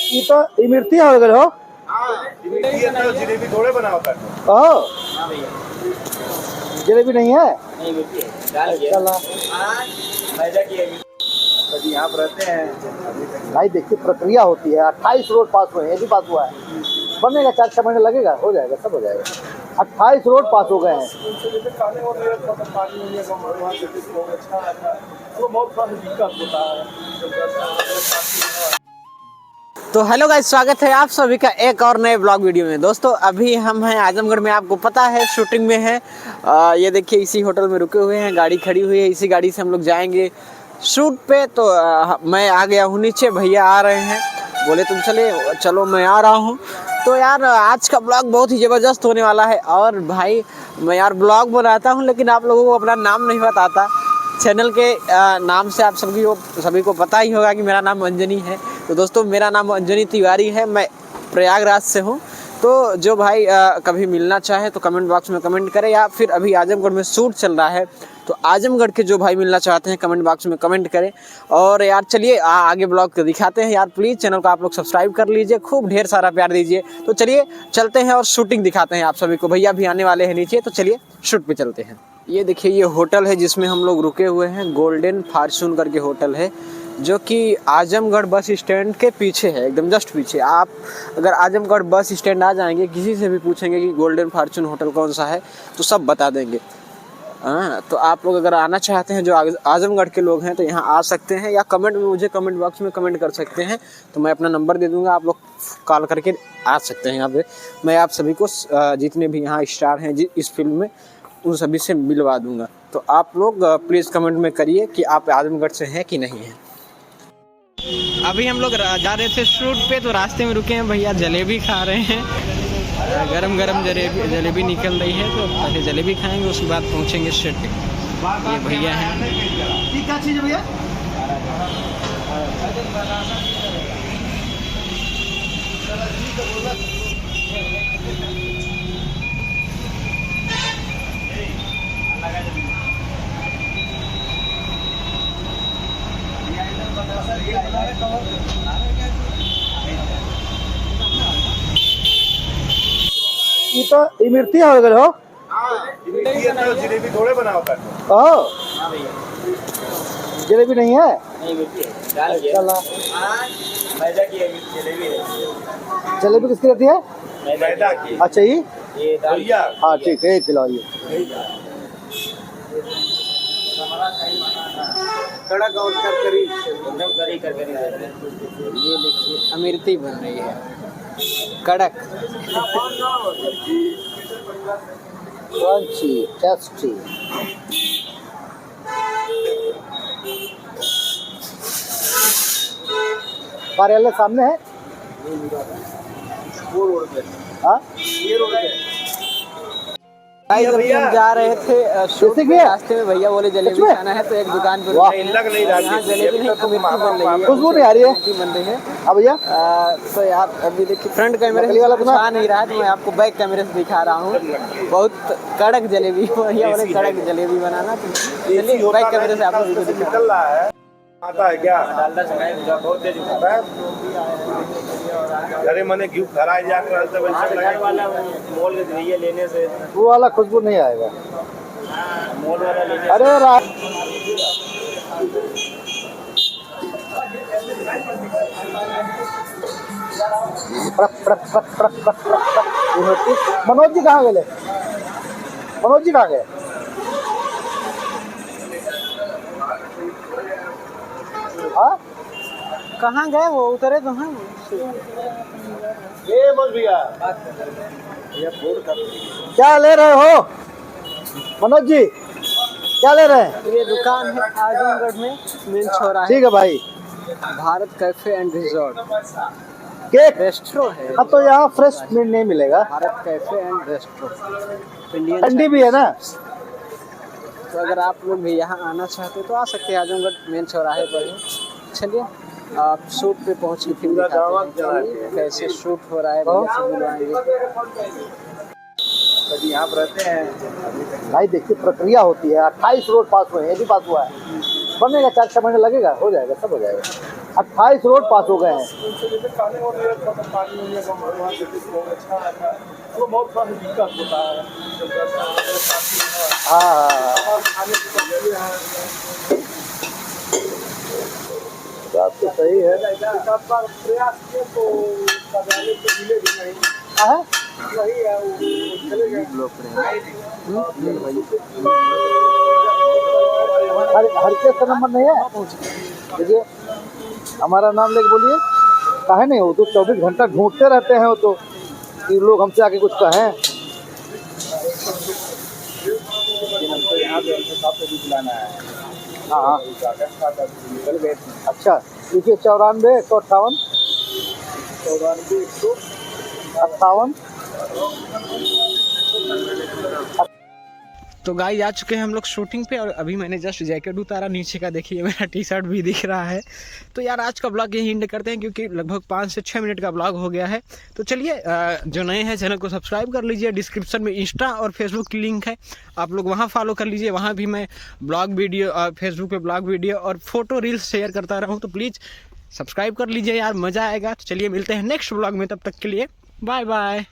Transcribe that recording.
ये तो इमरती हो गए हो। तो जलेबी थोड़े बनाओ कर। जलेबी नहीं है। यहाँ पर रहते हैं भाई देखिए प्रक्रिया होती है। 28 रोड पास हुए हैं, ये भी पास हुआ है। बनेगा 4-6 महीने लगेगा, हो जाएगा, सब हो जाएगा। 28 रोड पास हो गए हैं। तो हेलो गाइस, स्वागत है आप सभी का एक और नए ब्लॉग वीडियो में। दोस्तों अभी हम हैं आजमगढ़ में, आपको पता है शूटिंग में है। ये देखिए इसी होटल में रुके हुए हैं, गाड़ी खड़ी हुई है, इसी गाड़ी से हम लोग जाएंगे शूट पे। तो मैं आ गया हूँ नीचे, भैया आ रहे हैं, बोले तुम चलो मैं आ रहा हूँ। तो यार आज का ब्लॉग बहुत ही ज़बरदस्त होने वाला है। और भाई मैं यार ब्लॉग बनाता हूँ लेकिन आप लोगों को अपना नाम नहीं बताता। चैनल के नाम से आप सभी को पता ही होगा कि मेरा नाम अंजनी है। तो दोस्तों मेरा नाम अंजनी तिवारी है, मैं प्रयागराज से हूँ। तो जो भाई कभी मिलना चाहे तो कमेंट बॉक्स में कमेंट करें, या फिर अभी आजमगढ़ में शूट चल रहा है तो आजमगढ़ के जो भाई मिलना चाहते हैं कमेंट बॉक्स में कमेंट करें। और यार चलिए आगे ब्लॉग को दिखाते हैं। यार प्लीज़ चैनल को आप लोग सब्सक्राइब कर लीजिए, खूब ढेर सारा प्यार दीजिए। तो चलिए चलते हैं और शूटिंग दिखाते हैं आप सभी को। भैया भी आने वाले हैं नीचे, तो चलिए शूट पे चलते हैं। ये देखिए ये होटल है जिसमें हम लोग रुके हुए हैं, गोल्डन फॉर्चून करके होटल है, जो कि आजमगढ़ बस स्टैंड के पीछे है, एकदम जस्ट पीछे। आप अगर आजमगढ़ बस स्टैंड आ जाएंगे, किसी से भी पूछेंगे कि गोल्डन फॉर्चून होटल कौन सा है तो सब बता देंगे। हाँ, तो आप लोग अगर आना चाहते हैं, जो आजमगढ़ के लोग हैं, तो यहाँ आ सकते हैं, या कमेंट में मुझे कमेंट बॉक्स में कमेंट कर सकते हैं। तो मैं अपना नंबर दे दूँगा, आप लोग कॉल करके आ सकते हैं यहाँ पे। मैं आप सभी को जितने भी यहाँ स्टार हैं इस फिल्म में, उन सभी से मिलवा दूँगा। तो आप लोग प्लीज़ कमेंट में करिए कि आप आजमगढ़ से हैं कि नहीं हैं। अभी हम लोग जा रहे थे शूट पे, तो रास्ते में रुके हैं, भैया जलेबी खा रहे हैं। गरम गरम जलेबी निकल रही है, तो पहले जलेबी खाएंगे, उसके बाद पहुंचेंगे सेट पे। ये भैया हैं। क्या चीज़ है भैया? ये तो इमरती हो गए हो। तो जलेबी थोड़े बनाओ कर। जलेबी नहीं है। जलेबी किसकी रहती है? मैदा की। अच्छा ये भैया हाँ ठीक है, 1 किलो ये। कड़क और करकरी, एकदम करी। ये देखिए अमृति बन रही है, कड़क, क्रंची, टेस्टी। कार्यालय सामने है। वो रोड पे, हाँ ये रोड पे। जब हम जा रहे थे शूट पे, रास्ते में भैया बोले जलेबी खाना है, तो एक दुकान पे लग नहीं रहा यहाँ जलेबी नहीं अमृति बन रही है, खुशबू नहीं आ रही है। बन रही है। हाँ भैया, तो यार अभी देखिए फ्रंट कैमरे नकली वाला कुछ आ नहीं रहा है, तो मैं आपको बैक कैमरे से दिखा रहा हूँ। बहुत कड़क जलेबी, भैया बोले कड़क जलेबी बनाना, तो चलिए बैक कैमरे से आपको वीडियो दिखा निकल रहा है। आता है क्या? बहुत तेज आता है। अरे मैंने घी खराई जाकर तो वैसे वाला मोल लिए लेने से वो वाला खुशबू नहीं आएगा। मोल वाला लेने। अरे मनोज जी कहाँ गए? मनोज जी कहाँ गए? हाँ कहाँ गए वो? उतरे तो हैं। ये बोल भैया क्या ले रहे हो मनोज जी? क्या ले रहे हैं? ये दुकान है आजमगढ़ में, मेन चौराहा, ठीक है भाई। Bharat cafe and resort cake restaurant है। हाँ, तो यहाँ फ्रेश मीट नहीं मिलेगा। Bharat cafe and restaurant, Indian ठंडी भी है ना। तो अगर आप लोग भी यहाँ आना चाहते तो आ सकते हैं, आजमगढ़ मेन चौराहे पर है। चलिए आप शूट पे पहुँच के फिर दिखाते हैं कैसे शूट हो रहा है, यहाँ पर रहते हैं। भाई देखिए प्रक्रिया होती है। 28 रोड पास हुए हैं, ये भी पास हुआ है। बनेगा 4-6 महीने लगेगा, हो जाएगा, सब हो जाएगा। 28 रोड पास हो गए हैं। हाँ बात तो सही है। हाँ हर का नंबर नहीं है। देखिए हमारा नाम लेके बोलिए। काहे नहीं हो तो 24 घंटा ढूंढते रहते हैं वो तो कि लोग हमसे आके कुछ कहें। हाँ अच्छा देखिए 94 158 158। तो गाइस आ चुके हैं हम लोग शूटिंग पे और अभी मैंने जस्ट जैकेट उतारा, नीचे का देखिए मेरा टी शर्ट भी दिख रहा है। तो यार आज का ब्लॉग यही एंड करते हैं क्योंकि लगभग 5 से 6 मिनट का ब्लॉग हो गया है। तो चलिए जो नए हैं चैनल को सब्सक्राइब कर लीजिए। डिस्क्रिप्शन में इंस्टा और फेसबुक की लिंक है, आप लोग वहाँ फॉलो कर लीजिए। वहाँ भी मैं ब्लॉग वीडियो फेसबुक पे ब्लॉग वीडियो और फोटो रील्स शेयर करता रहा हूँ, तो प्लीज़ सब्सक्राइब कर लीजिए यार, मज़ा आएगा। तो चलिए मिलते हैं नेक्स्ट ब्लॉग में, तब तक के लिए बाय बाय।